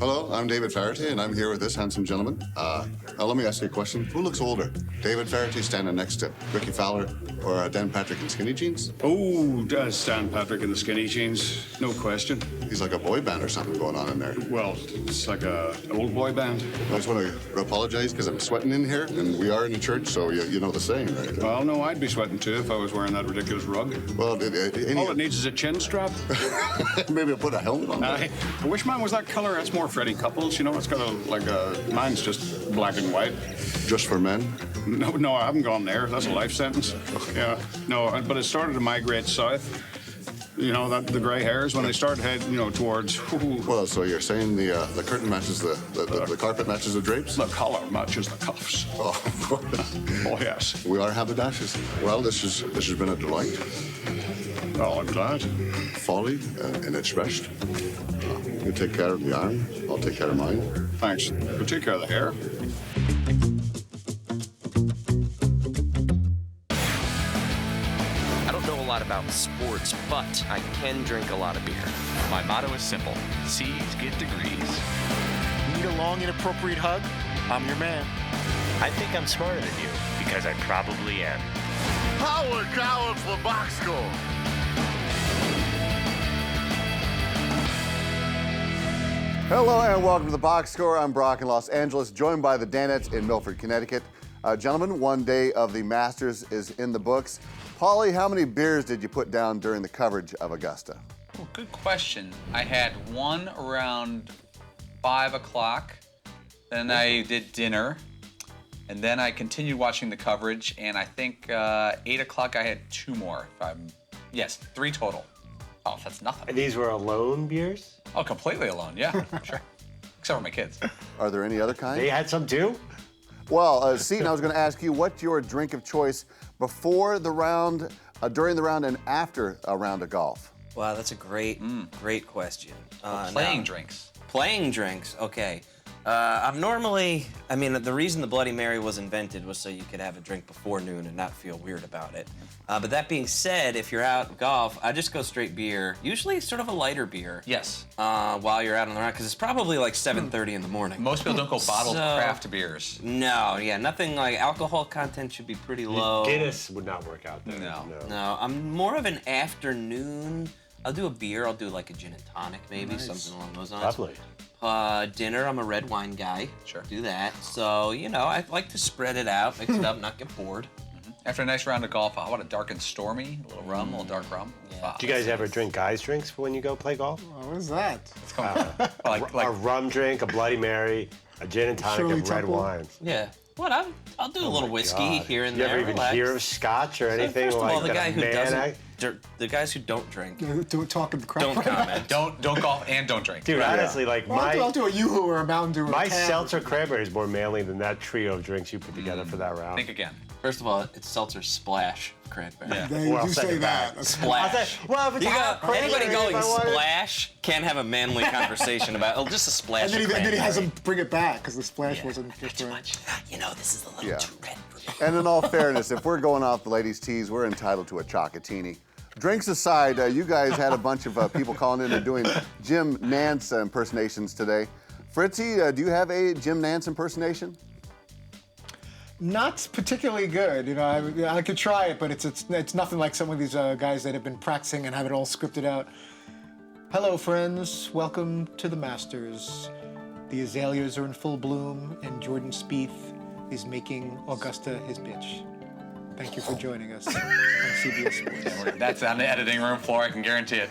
Hello, I'm David Farity, and I'm here with this handsome gentleman. Now let me ask you a question. Who looks older? David Farity standing next to Ricky Fowler or Dan Patrick in skinny jeans? Oh, does Dan Patrick in the skinny jeans, no question. He's like a boy band or something going on in there. Well, it's like a old boy band. I just want to apologize because I'm sweating in here, and we are in a church, so you know the saying, right? Well, no, I'd be sweating too if I was wearing that ridiculous rug. Well, All it needs is a chin strap. maybe I'll put a helmet on that. Which man was that color? That's more Freddie Couples, you know? It's got mine's just black and white. Just for men? No, I haven't gone there. That's a life sentence. Yeah, no, but it started to migrate south. You know, the gray hairs, when they start heading, towards... Well, so you're saying the curtain matches the carpet matches the drapes? The collar matches the cuffs. Oh, of course. Oh, yes. We are haberdashers. Well, this has been a delight. Oh, I'm glad. Folly in its best. You take care of the arm, I'll take care of mine. Thanks. We'll take care of the hair. I don't know a lot about sports, but I can drink a lot of beer. My motto is simple. C's get degrees. Need a long, inappropriate hug? I'm your man. I think I'm smarter than you, because I probably am. Howard Coward for box score. Hello and welcome to the Box Score. I'm Brock in Los Angeles, joined by the Danettes in Milford, Connecticut. Gentlemen, one day of the Masters is in the books. Paulie, how many beers did you put down during the coverage of Augusta? Well, good question. I had one around 5 o'clock, then I did dinner, and then I continued watching the coverage, and I think 8 o'clock I had 2 more. Yes, 3 total. Oh, that's nothing. And these were alone beers? Oh, completely alone, yeah, sure. Except for my kids. Are there any other kinds? They had some too? Well, Seton, I was going to ask you, what's your drink of choice before the round, during the round, and after a round of golf? Wow, that's a great question. Playing drinks. Playing drinks, okay. The reason the Bloody Mary was invented was so you could have a drink before noon and not feel weird about it. But that being said, if you're out golf, I just go straight beer, usually sort of a lighter beer. Yes. While you're out on the round, because it's probably like 7:30 in the morning. Most people don't go bottled craft beers. No, yeah, nothing like alcohol content should be pretty low. Guinness would not work out there. No, I'm more of an afternoon. I'll do a beer. I'll do like a gin and tonic, maybe, something along those lines. Lovely. Dinner, I'm a red wine guy. Sure. Do that. So, I like to spread it out, mix it up, not get bored. After a nice round of golf, I want a dark and stormy, a little rum, a little dark rum. Yeah. Do you guys ever drink guys' drinks when you go play golf? What is that? It's coming like A rum drink, a Bloody Mary, a gin and tonic, Shirley and red Temple? wine. Yeah. What? I'll do a little whiskey God. here and you there. You ever even relax. hear of scotch or anything First of like all, the that? guy who doesn't, the guys who don't drink, Don't talk in the crowd. don't comment. don't golf and don't drink. Dude, honestly, like Well, I'll do a Yoo-hoo or a Mountain Dew. Or my a can. seltzer cranberry is more manly than that trio of drinks you put together for that round. Think again. First of all, it's seltzer splash cranberry. Yeah. They Well, do second say that. that. Splash. Well, if it's hot Anybody cranberry, going if I want it- splash can't have a manly conversation about just a splash. And of then he has cranberry. them bring it back because the splash wasn't just Too right. much. This is a little Yeah. too red for me. And in all fairness, if we're going off the ladies' tees, we're entitled to a chocolatini. Drinks aside, you guys had a bunch of people calling in and doing Jim Nantz impersonations today. Fritzy, do you have a Jim Nantz impersonation? Not particularly good. I could try it, but it's nothing like some of these guys that have been practicing and have it all scripted out. Hello, friends. Welcome to the Masters. The azaleas are in full bloom, and Jordan Spieth is making Augusta his bitch. Thank you for joining us on CBS Sports. That's on the editing room floor, I can guarantee it.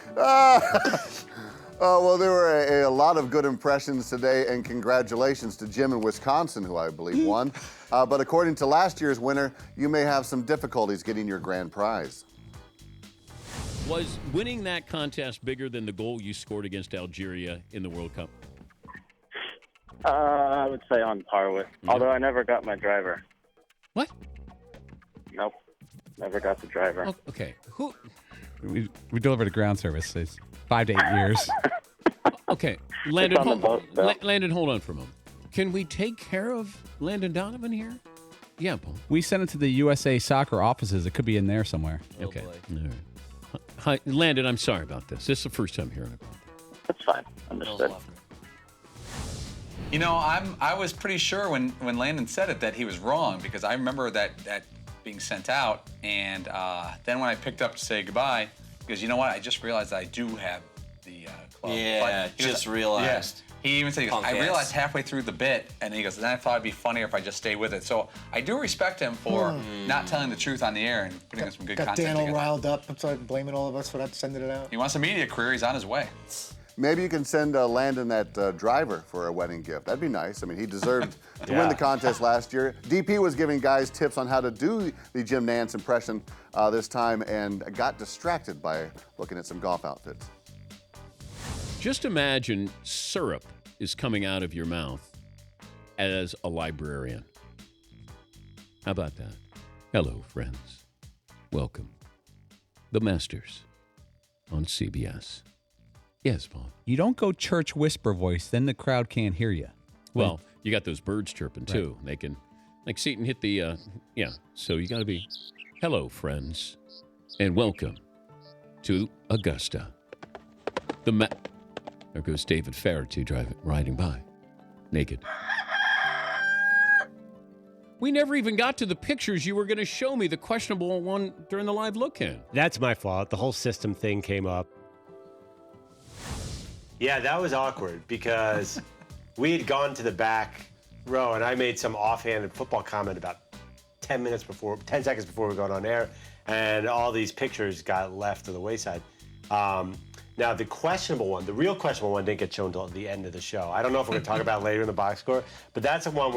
Well, there were a lot of good impressions today, and congratulations to Jim in Wisconsin, who I believe won. But according to last year's winner, you may have some difficulties getting your grand prize. Was winning that contest bigger than the goal you scored against Algeria in the World Cup? I would say on par with. Although I never got my driver. What? Nope. Never got the driver. Oh, okay. Who? We delivered a ground service. It's 5 to 8 years. Okay. Landon, on the boat, though. Landon, hold on for a moment. Can we take care of Landon Donovan here? Yeah, Paul. We sent it to the USA Soccer offices. It could be in there somewhere. Okay. All right. Hi, Landon, I'm sorry about this. This is the first time hearing about it. That's fine. Understood. You know, I was pretty sure when Landon said it that he was wrong, because I remember that being sent out, and then when I picked up to say goodbye, he goes, you know what? I just realized that I do have the club. Yeah, just realized. Yeah. He even said, he goes, I Punk realized ass. halfway through the bit, and he goes, then I thought it'd be funnier if I just stayed with it. So I do respect him for not telling the truth on the air and putting in some good Got content Dan all together. riled up. I'm sorry, blaming all of us for not sending it out. He wants a media career. He's on his way. Maybe you can send Landon that driver for a wedding gift. That'd be nice. I mean, he deserved to win the contest last year. DP was giving guys tips on how to do the Jim Nantz impression this time and got distracted by looking at some golf outfits. Just imagine syrup is coming out of your mouth as a librarian. How about that? Hello, friends. Welcome. The Masters on CBS. Yes, Paul. You don't go church whisper voice, then the crowd can't hear you. Well, you got those birds chirping, too. They can, like, Seton hit the, so you got to be, hello, friends, and welcome to Augusta. There goes David Farity riding by, naked. We never even got to the pictures you were going to show me, the questionable one during the live look-in. That's my fault. The whole system thing came up. Yeah, that was awkward because we had gone to the back row and I made some offhanded football comment about 10 seconds before we were going on air, and all these pictures got left to the wayside. Now, the real questionable one didn't get shown until the end of the show. I don't know if we're going to talk about it later in the box score, but that's the one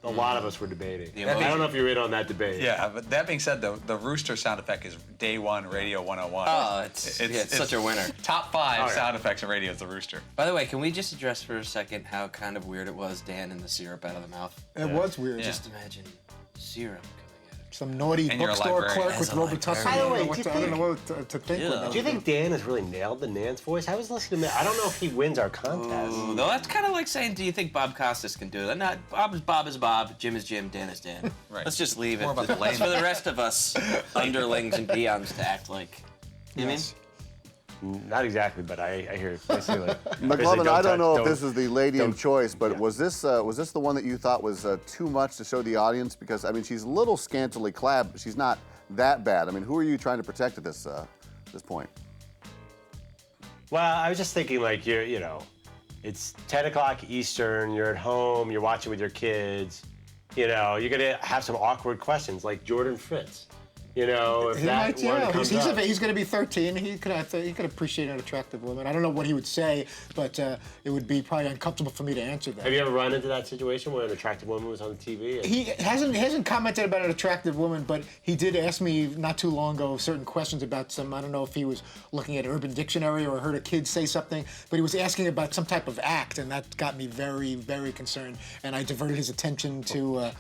a lot of us were debating. I don't know if you're in on that debate. Yeah, but that being said, the rooster sound effect is day one radio 101. Oh, it's such a winner. Top 5 sound effects in radio is the rooster. By the way, can we just address for a second how kind of weird it was, Dan, and the syrup out of the mouth? It was weird. Just imagine syrup. Some naughty And you're a bookstore librarian. clerk with As a Robitussin. By the way, I don't know what to think with that. Do you think Dan has really nailed the Nance voice? I was listening to I don't know if he wins our contest. Ooh, though that's kind of like saying, do you think Bob Costas can do that? Not Bob is Bob, Jim is Jim, Dan is Dan. Right. Let's just leave it. More about the That's for the rest of us underlings and peons to act like. You know what I mean? Not exactly, but I hear basically. McLovin, I don't know if this is the lady in choice, but was this the one that you thought was too much to show the audience? Because, I mean, she's a little scantily clad, but she's not that bad. I mean, who are you trying to protect at this point? Well, I was just thinking, like, it's 10 o'clock Eastern, you're at home, you're watching with your kids, you're going to have some awkward questions, like Jordan Fritz. If he's going to be 13. He could appreciate an attractive woman. I don't know what he would say, but it would be probably uncomfortable for me to answer that. Have you ever run into that situation where an attractive woman was on TV? He hasn't commented about an attractive woman, but he did ask me not too long ago certain questions about some. I don't know if he was looking at Urban Dictionary or heard a kid say something, but he was asking about some type of act, and that got me very, very concerned. And I diverted his attention to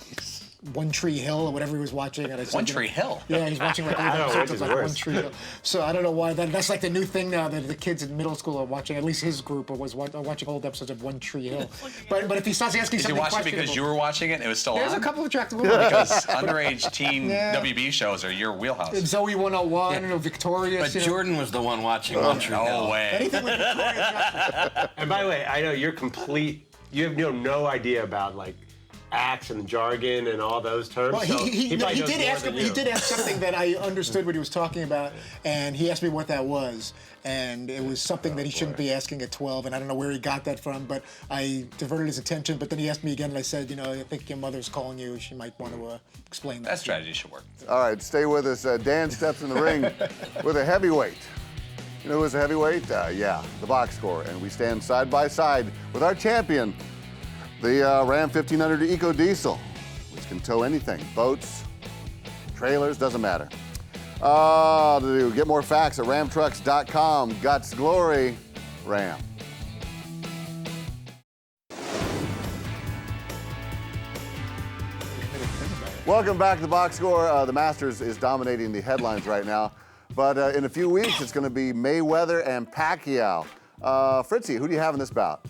One Tree Hill or whatever he was watching. And I said, One Tree Hill? Yeah, he's watching like episodes of like One Tree Hill. So I don't know why. That's like the new thing now that the kids in middle school are watching. At least his group are watching old episodes of One Tree Hill. But if he starts asking Did something you watch it questionable, because you were watching it? It was still there's on? a couple of attractive women. Because underage teen WB shows are your wheelhouse. Zoe 101 or Victorious. But Jordan was the one watching One Tree Hill. No way. Anything with Victoria. And by the way, I know you're you have no idea about, like, acts and jargon and all those terms. Well, he did ask something that I understood what he was talking about, and he asked me what that was, and it was something that he shouldn't be asking at 12, and I don't know where he got that from, but I diverted his attention. But then he asked me again, and I said, I think your mother's calling you. She might want to explain that. That strategy should work. All right, stay with us. Dan steps in the ring with a heavyweight. You know who's a heavyweight? The box score, and we stand side by side with our champion, the Ram 1500 Eco Diesel, which can tow anything, boats, trailers, doesn't matter. To get more facts at ramtrucks.com. Guts, glory, Ram. Welcome back to the box score. The Masters is dominating the headlines right now, but in a few weeks it's going to be Mayweather and Pacquiao. Fritzy, who do you have in this bout?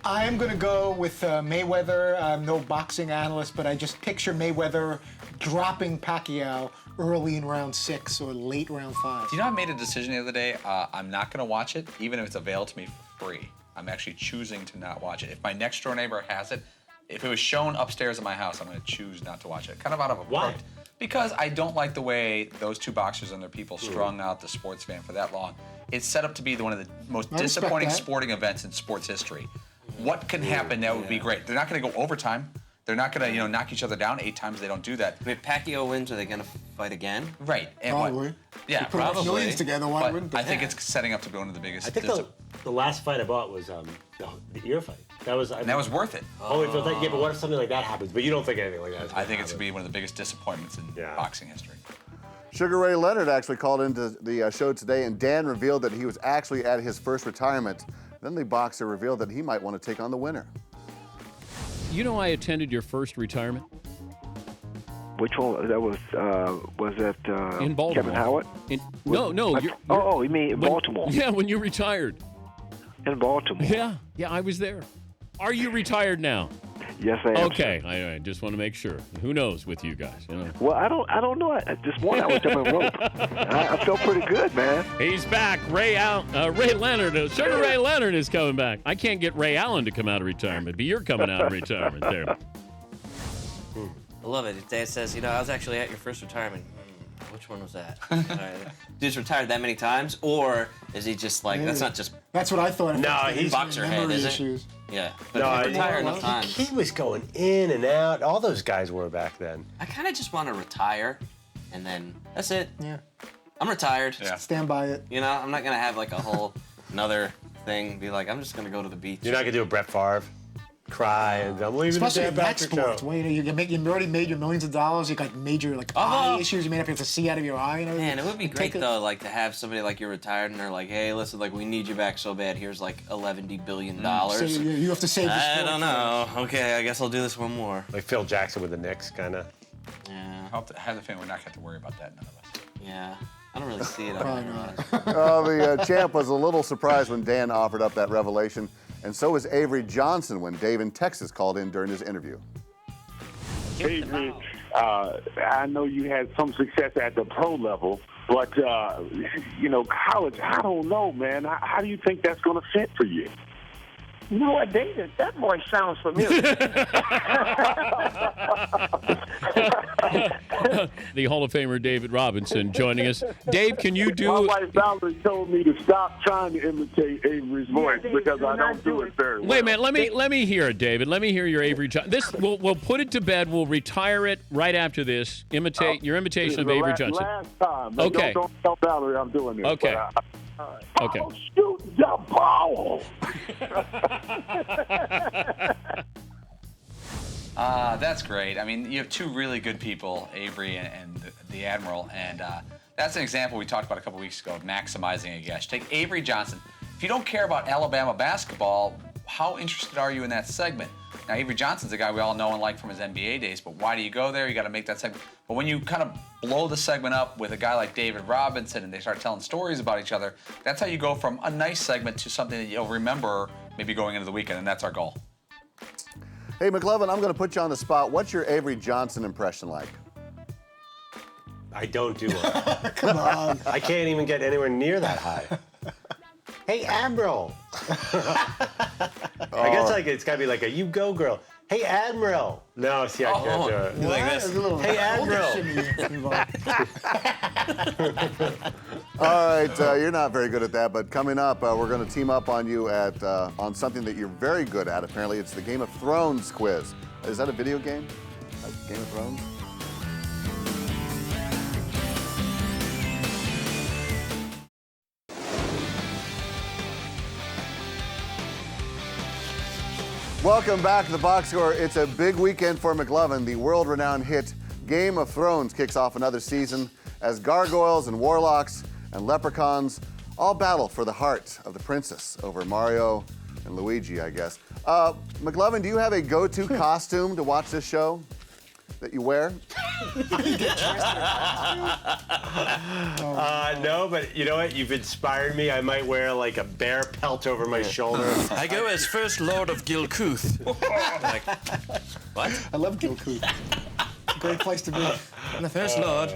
I'm going to go with Mayweather. I'm no boxing analyst, but I just picture Mayweather dropping Pacquiao early in round 6 or late round 5. Do you know I made a decision the other day? I'm not going to watch it, even if it's available to me for free. I'm actually choosing to not watch it. If my next door neighbor has it, if it was shown upstairs in my house, I'm going to choose not to watch it. Kind of out of a Why? Because I don't like the way those two boxers and their people strung out the sports fan for that long. It's set up to be one of the most disappointing sporting events in sports history. What can happen that would be great? They're not going to go overtime. They're not going to, knock each other down 8 times. They don't do that. If Pacquiao wins, are they going to fight again? Right. And Probably. Yeah, Put enough probably. millions together, why But wouldn't they? I think it's setting up to be one of the biggest. I think the last fight I bought was the ear fight. That was worth it. Oh, it was like, yeah, but what if something like that happens? But you don't think anything like that? I think it's going to be one of the biggest disappointments in boxing history. Sugar Ray Leonard actually called into the show today, and Dan revealed that he was actually at his first retirement. Then the boxer revealed that he might want to take on the winner. You know, I attended your first retirement. Which one? That was that In Baltimore. Kevin Howard? No. You mean in Baltimore? Yeah, when you retired. In Baltimore. Yeah, I was there. Are you retired now? Yes, I am. Okay, I just want to make sure. Who knows with you guys? Well, I don't know. This morning I was jumping rope. I felt pretty good, man. He's back. Ray Leonard. Sugar Ray Leonard is coming back. I can't get Ray Allen to come out of retirement, but you're coming out of retirement there. I love it. Dad says, I was actually at your first retirement. Which one was that? Dude's retired that many times, or is he just like that's not just? That's what I thought. No, he's boxer head, is issues. it? Yeah, but he retired enough times. He was going in and out. All those guys were back then. I kind of just want to retire, and then that's it. Yeah. I'm retired. Yeah. Stand by it. I'm not gonna have like a whole another thing. Be like, I'm just gonna go to the beach. You're not gonna do a Brett Favre. Cry and I'm leaving Especially the in damn that Patrick sport, show. where you already made your millions of dollars. You got major eye issues. You may have to see out of your eye. And everything. Man, it would be great though, like to have somebody like you're retired and they're like, hey, listen, like we need you back so bad. Here's like $11 billion. So you have to save. I don't know. Okay, I guess I'll do this one more. Like Phil Jackson with the Knicks, kind of. I hope to have the feeling we're not going to have to worry about that, none of us. Yeah. I don't really see it. Honestly. The champ was a little surprised when Dan offered up that revelation, and so was Avery Johnson when Dave in Texas called in during his interview. Avery, I know you had some success at the pro level, but, college, I don't know, man. How do you think that's going to fit for you? You know what, David? That voice sounds familiar. The Hall of Famer David Robinson joining us. Dave, can you do? My wife Valerie told me to stop trying to imitate Avery's voice because I don't do it very well. Wait a minute. Let me hear it, David. Let me hear your Avery Johnson. This we'll put it to bed. We'll retire it right after this. Imitate your imitation of Avery Johnson. Last time. Okay. Don't tell Valerie I'm doing this. Okay. Okay. I'll shoot the ball. That's great. I mean, you have two really good people, Avery and the Admiral, and that's an example we talked about a couple weeks ago of maximizing a guest. Take Avery Johnson. If you don't care about Alabama basketball, how interested are you in that segment? Now, Avery Johnson's a guy we all know and like from his NBA days, but why do you go there? You got to make that segment. But when you kind of blow the segment up with a guy like David Robinson and they start telling stories about each other, that's how you go from a nice segment to something that you'll remember maybe going into the weekend, and that's our goal. Hey, McLovin, I'm going to put you on the spot. What's your Avery Johnson impression like? I don't do one. Come on. I can't even get anywhere near that high. Hey, Admiral. I guess it's got to be like a you go girl. Hey, Admiral. No, see, I can't do it. You like this? Hey, Admiral. All right, you're not very good at that, but coming up, we're going to team up on you on something that you're very good at. Apparently, it's the Game of Thrones quiz. Is that a video game? Game of Thrones? Welcome back to the Box Score. It's a big weekend for McLovin. The world-renowned hit Game of Thrones kicks off another season as gargoyles and warlocks and leprechauns all battle for the heart of the princess over Mario and Luigi, I guess. McLovin, do you have a go-to costume to watch this show that you wear? No, but you know what? You've inspired me. I might wear like a bear pelt over my shoulder. I go as First Lord of Gilcouth. What? I love Gilcouth. Great place to be. And the First Lord.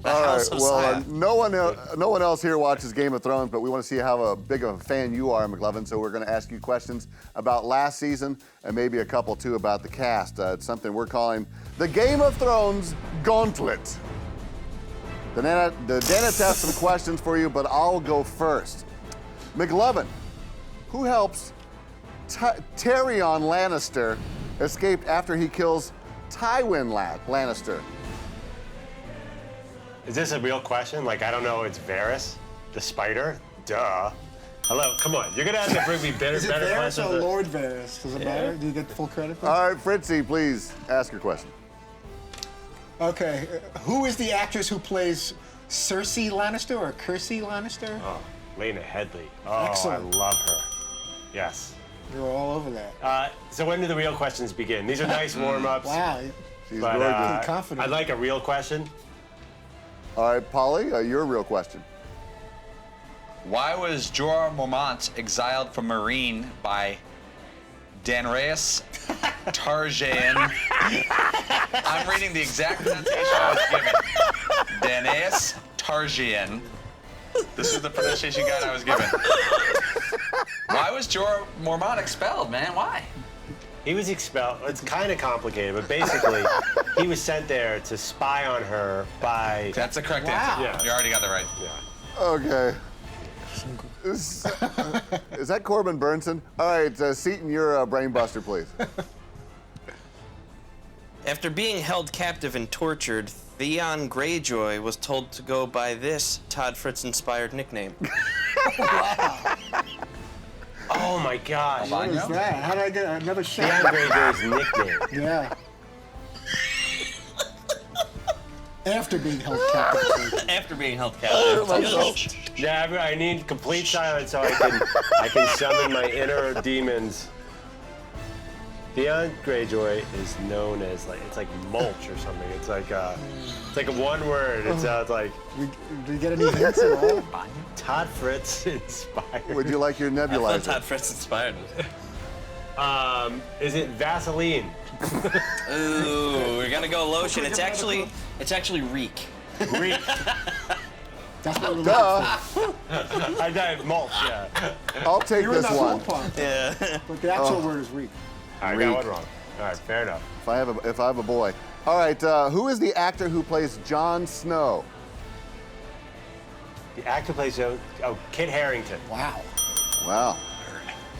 All right. Well, no one else here watches Game of Thrones, but we want to see how big of a fan you are, McLovin. So we're going to ask you questions about last season and maybe a couple too about the cast. It's something we're calling the Game of Thrones Gauntlet. The Danettes have some questions for you, but I'll go first. McLovin, who helps Tyrion Lannister escape after he kills Tywin Lannister? Is this a real question? Like, I don't know, it's Varys, the spider? Duh. Hello, come on. You're going to have to bring me better Is it Varys questions. or Lord Varys? Does it matter? Do you get full credit for it? All right, Fritzy, please ask your question. Okay, who is the actress who plays Cersei Lannister or Cersei Lannister? Oh, Lena Headey. Oh, Excellent. I love her. Yes. You're all over that. So when do the real questions begin? These are nice warm-ups. Wow. But confident. I'd like a real question. All right, Polly, your real question. Why was Jorah Mormont exiled from Marine by Daenerys Targaryen? I'm reading the exact pronunciation I was given. Daenerys Targaryen. This is the pronunciation guide I was given. Why was Jorah Mormont expelled, man? Why? He was expelled. It's kind of complicated, but basically, he was sent there to spy on her by... That's the correct answer. Yeah. You already got that right. Yeah. Okay. Is that Corbin Burnson? All right, Seaton, your brain buster, please. After being held captive and tortured, Theon Greyjoy was told to go by this Todd Fritz-inspired nickname. Oh my gosh. What is that? How did I get another shot? Theon Greyjoy's nickname. Yeah. After being held captive. After being held captive. Yeah, I need complete silence so I can summon my inner demons. Theon Greyjoy is known as it's like mulch or something. It's like a one word. It sounds like. Do you get any hints at all? Todd Fritz inspired. Would you like your I nebulizer? thought Todd Fritz inspired. Is it Vaseline? Ooh, we're gonna go lotion. It's actually reek. Reek. That's what we're Duh. I died mulch. Yeah. I'll take You're in this that one. ballpark. Yeah. But the actual word is reek. I got one wrong. All right, fair enough. If I have a boy. All right, who is the actor who plays Jon Snow? The actor plays Kit Harington. Wow. Wow.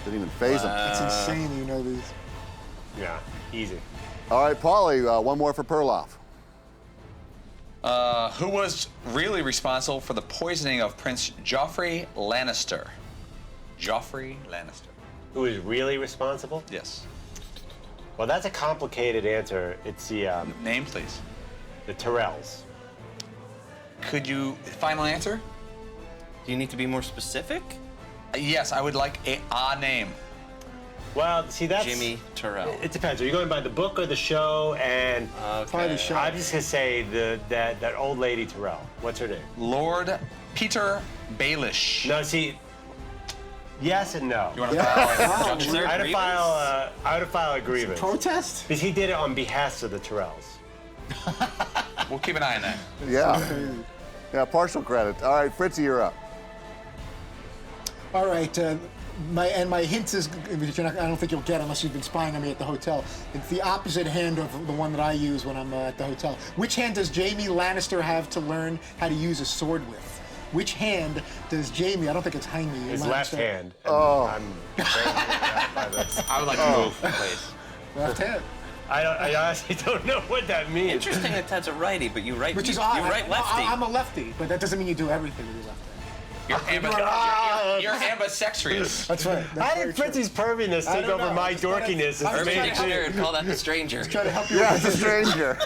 Didn't even phase him. That's insane you know these. Yeah, easy. All right, Paulie, one more for Perloff. Who was really responsible for the poisoning of Prince Joffrey Lannister? Joffrey Lannister. Who is really responsible? Yes. Well, that's a complicated answer. It's the Name, please. the Tyrells. Could you final answer? Do you need to be more specific? Yes, I would like a name. Well, see, that's Jimmy Terrell. It depends. Are you going by the book or the show? And Probably the show. I'm just gonna say that old lady Tyrell. What's her name? Lord Peter Baelish. No, see. Yes and no. You want to file Is there a I grievance? had to file a grievance. Protest? Because he did it on behest of the Tyrells. We'll keep an eye on that. Yeah. Yeah, partial credit. All right, Fritzy, you're up. All right. My hint is, which I don't think you'll get unless you've been spying on me at the hotel. It's the opposite hand of the one that I use when I'm at the hotel. Which hand does Jaime Lannister have to learn how to use a sword with? Which hand does Jaime? I don't think it's Jaime. His Lannister. left hand. Oh. I'm very impressed by this. I would like to move, please. Left hand. I honestly don't know what that means. Interesting that Ted's a righty, but you write. Which is you odd. write lefty. I'm a lefty, but that doesn't mean you do everything with your left hand. You're ambidextrous. That's right. How did Fritzy's perviness take over my dorkiness? I was Urban trying to Dictionary would call that the stranger. Try to help you. Yeah, it's a stranger.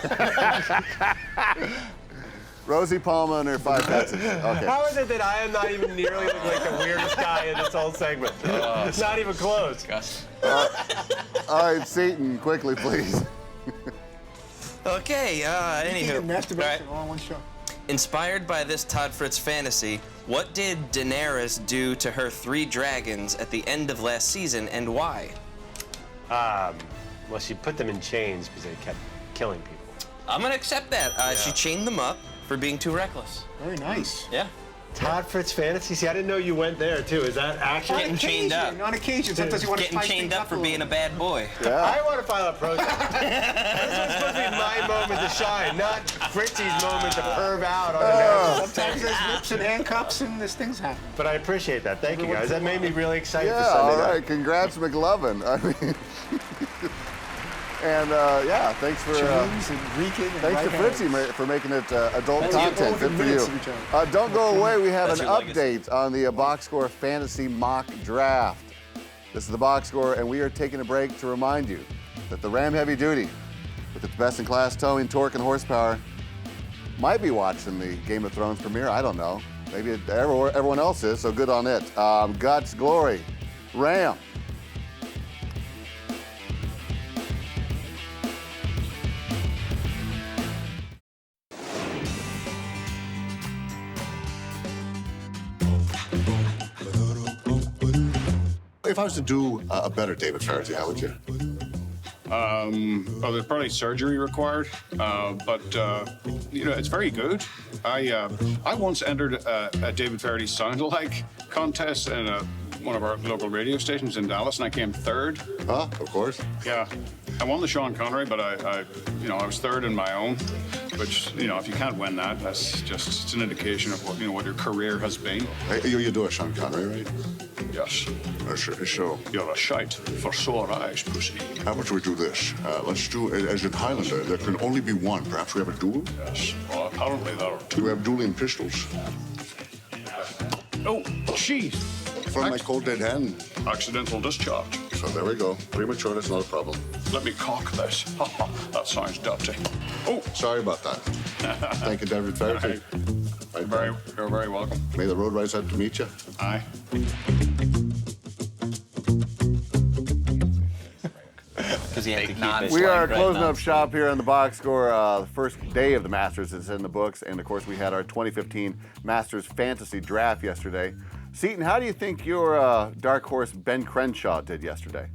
Rosie Palma and her 5 pets. Okay. How is it that I am not even nearly like the weirdest guy in this whole segment? Not even close. All right, Seaton, quickly, please. Okay, anywho. Masturbation all in one show. Inspired by this Todd Fritz fantasy, what did Daenerys do to her 3 dragons at the end of last season, and why? Well, she put them in chains because they kept killing people. I'm gonna accept that. She chained them up for being too reckless. Very nice. Yeah. Todd Fritz Fantasy. See, I didn't know you went there too. Is that actually Getting chained up. On occasion, sometimes you want to Getting spice chained things up for a being a little. bad boy. I want to file a protest. This was supposed to be my moment to shine, not Fritzy's moment to perv out on an air. Sometimes there's whips and handcuffs and there's things happen. But I appreciate that. Thank you, guys. That made me really excited for Yeah, Sunday all night. right. Congrats, McLovin. I mean, and yeah, thanks for James and Rican and thanks to right Fritzy hands. for making it adult Thanks to content. both Good for minutes you. of each other. Don't go away. We have That's an your legacy. update on the Box Score Fantasy Mock Draft. This is the Box Score, and we are taking a break to remind you that the Ram Heavy Duty, with its best-in-class towing, torque, and horsepower, might be watching the Game of Thrones premiere. I don't know. Maybe everyone else is, so good on it. Guts, glory, Ram. If I was to do a better David Farity, how would you? Well, there's probably surgery required, but you know, it's very good. I once entered a David Farity sound-alike contest in one of our local radio stations in Dallas, and I came third. Of course. Yeah, I won the Sean Connery, but I was third in my own, which, you know, if you can't win that, that's just, it's an indication of what, you know, what your career has been. You do a Sean Connery, right? Yes. Sure. You're a shite for sore eyes, pussy. How about we do this? Let's do, as in Highlander, there can only be one. Perhaps we have a duel? Yes. Well, apparently there are two. We have dueling pistols. Oh, jeez. From my cold dead hand. Accidental discharge. So there we go. Premature, that's not a problem. Let me cock this. That sounds dirty. Oh, sorry about that. Thank you, David Farity. You're very welcome. May the road rise out to meet you. Aye. We are closing up shop here on the Box Score. The first day of the Masters is in the books, and of course we had our 2015 Masters Fantasy Draft yesterday. Seton, how do you think your dark horse Ben Crenshaw did yesterday?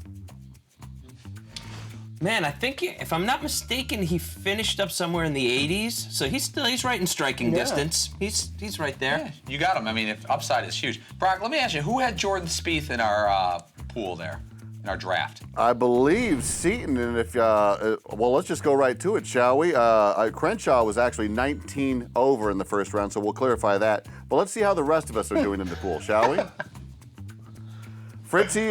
Man, I think if I'm not mistaken, he finished up somewhere in the 80s, so he's right in striking distance. He's right there. Yeah, you got him. I mean, if upside is huge. Brock, let me ask you, who had Jordan Spieth in our pool there, in our draft? I believe Seton, and if well, let's just go right to it, shall we? Crenshaw was actually 19 over in the first round, so we'll clarify that. But let's see how the rest of us are doing in the pool, shall we? Fritzy,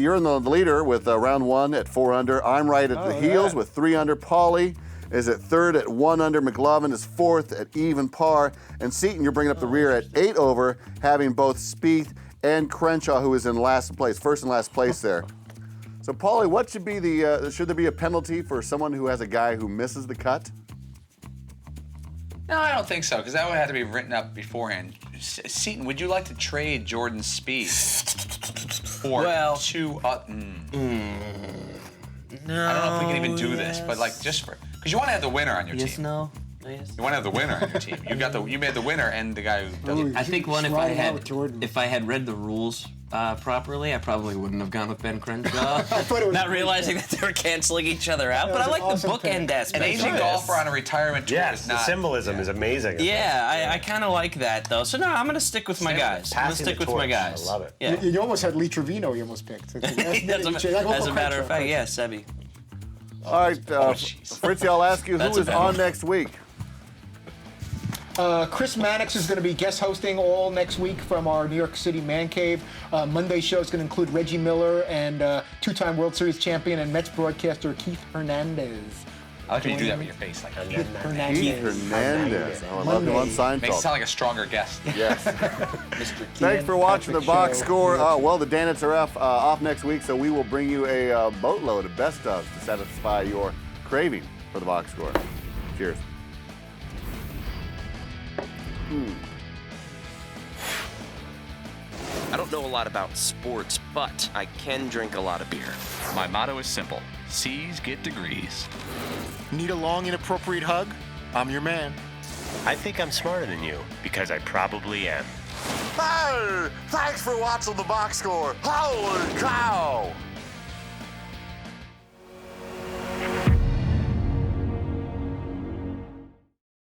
you're in the leader with round one at 4 under. I'm right at the heels with 3 under. Paulie is at third at 1 under. McLovin is fourth at even par. And Seton, you're bringing up the rear at 8 over, having both Spieth and Crenshaw, who is in first and last place there. So, Paulie, what should be should there be a penalty for someone who has a guy who misses the cut? No, I don't think so, because that would have to be written up beforehand. Seton, would you like to trade Jordan Spieth for two? No. I don't know if we can even do this, but like just for because you want to have the winner on your team. No. You want to have the winner on your team. You made the winner and the guy who doesn't. I think if I had read the rules properly, I probably wouldn't have gone with Ben Crenshaw. Not realizing that they were canceling each other out. But I like the bookend aspect. An aging golfer on a retirement tour is not. The symbolism is amazing. Yeah, I kind of like that though. So no, I'm gonna stick with my guys. I'm gonna stick with my guys. I love it. Yeah. You almost had Lee Trevino. You almost picked. As a matter of fact, yeah, Sebi. All right, Fritzy, I'll ask you, who is on next week? Chris Mannix is going to be guest hosting all next week from our New York City man cave. Monday's show is going to include Reggie Miller and two-time World Series champion and Mets broadcaster Keith Hernandez. I like when you do that with your face, like Keith Hernandez. Oh, I love him on Seinfeld. Makes it sound like a stronger guest. Yes. Thanks for watching the Box Score. Well, the Danettes are off next week, so we will bring you a boatload of best ofs to satisfy your craving for the Box Score. Cheers. I don't know a lot about sports, but I can drink a lot of beer. My motto is simple. C's get degrees. Need a long, inappropriate hug? I'm your man. I think I'm smarter than you, because I probably am. Hey, thanks for watching the Box Score. Holy cow!